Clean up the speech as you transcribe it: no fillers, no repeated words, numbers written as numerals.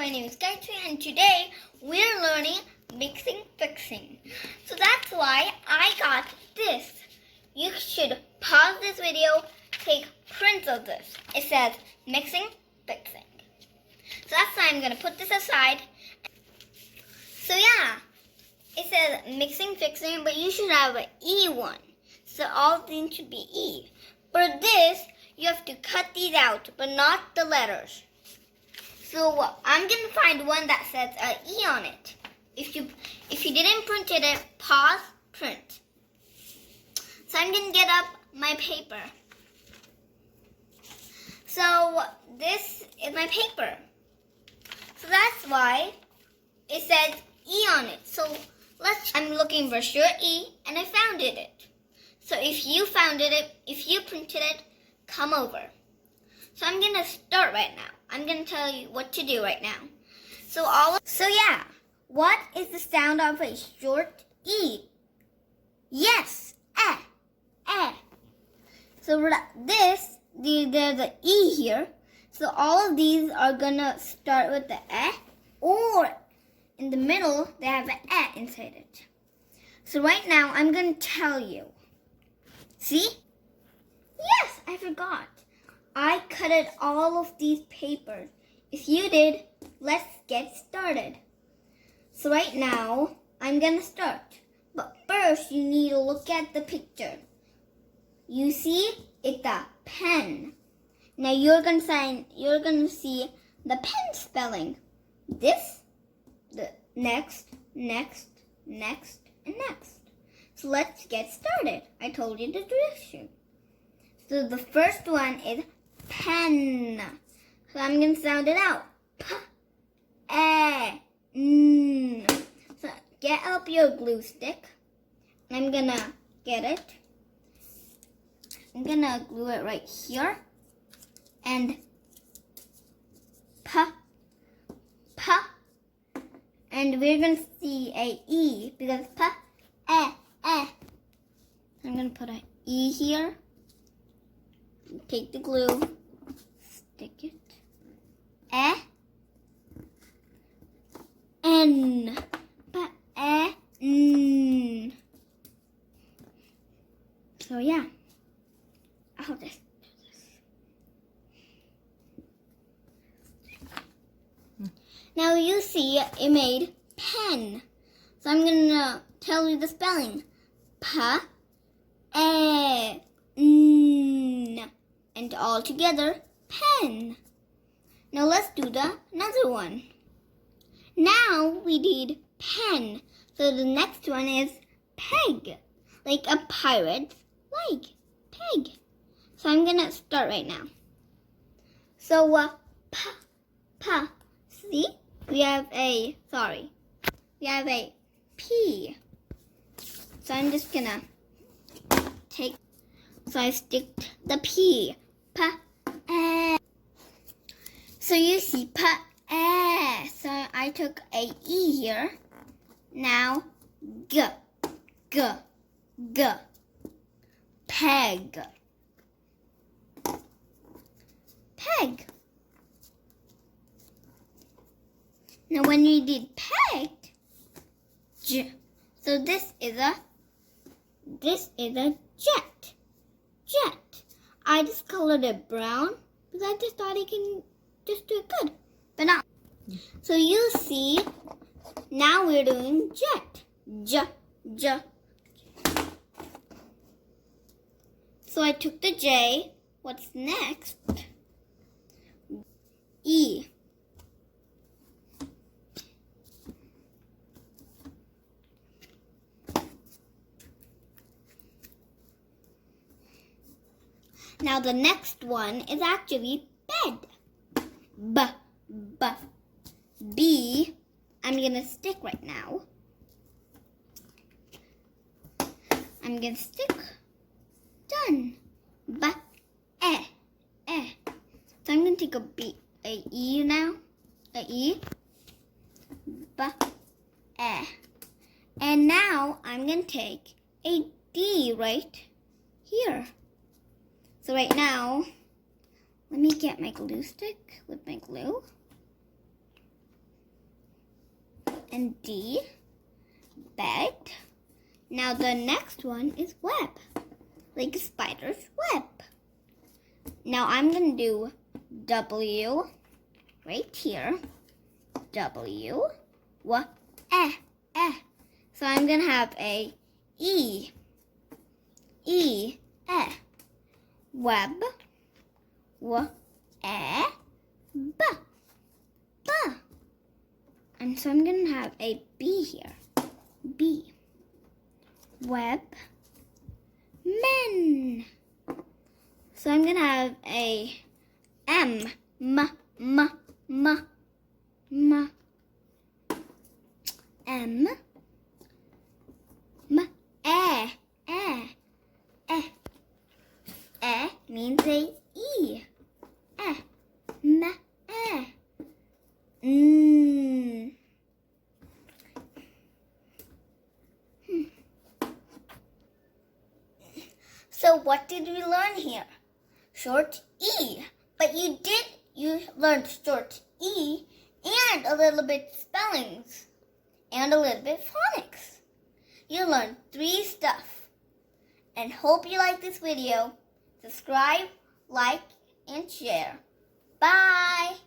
my name is Gayatri and today we're learning Mixin Fixin. So that's why I got this. You should pause this video, take prints of this. It says Mixin Fixin. So that's why I'm going to put this aside. So yeah, it says Mixin Fixin, but you should have an E one. So all things should be E. For this, you have to cut these out, but not the letters. So I'm going to find one that says an E on it. If you didn't print it, pause, print. So I'm going to get up my paper. So this is my paper. So that's why it says E on it. So I'm looking for sure E, and I found it. So if you found it, if you printed it, come over. So I'm going to start right now. I'm going to tell you what to do right now. So yeah, what is the sound of a short E? Yes, eh, eh. So there's the E here. So all of these are going to start with the eh, or in the middle, they have an eh inside it. So right now, I'm going to tell you. See? Yes, I forgot. I cutted all of these papers. If you did, let's get started. So right now, I'm going to start. But first, you need to look at the picture. You see? It's a pen. Now you're going to see the pen spelling. This, the next, next, next, and next. So let's get started. I told you the direction. So the first one is pen. So I'm going to sound it out. P, e, n. So get up your glue stick. I'm going to get it. I'm going to glue it right here. And p, p. And we're going to see a E because p, e, e. I'm going to put an E here. Take the glue, stick it. E, N, p, e, n. So yeah, I'll just do this. Now you see it made pen. So I'm going to tell you the spelling. P, E, N. And all together, pen. Now let's do another one. Now we need pen. So the next one is peg. Like a pirate's leg. Peg. So I'm going to start right now. So, p, p. See? We have a P. So I'm just going to so I stick the P. P, E. So you see P, E. So I took a E here. Now G, G, G. Peg. Peg. Now when you did pegged, J. So this is a jet. Jet. I just colored it brown because I just thought I can just do it good. But not. So you see, now we're doing jet. J, J. So I took the J. What's next? E. Now the next one is actually bed. B, B, B. I'm going to stick right now. I'm going to stick. Done. B, E, E. So I'm going to take a E now. A E. B, E. And now I'm going to take a D right here. So right now, let me get my glue stick with my glue. and D, bed. Now the next one is web, like a spider's web. Now I'm going to do W right here. W, W, E, E. So I'm going to have a E, E, E. Web, W, E, B, B. And so I'm going to have a B here. B. Web, men. So I'm going to have a M, M, M, M, M. M, M, E, E, E. E means a E. E, M, E. So what did we learn here? Short E. But you learned short E and a little bit spellings and a little bit phonics. You learned 3 stuff. And hope you like this video. Subscribe, like, and share. Bye!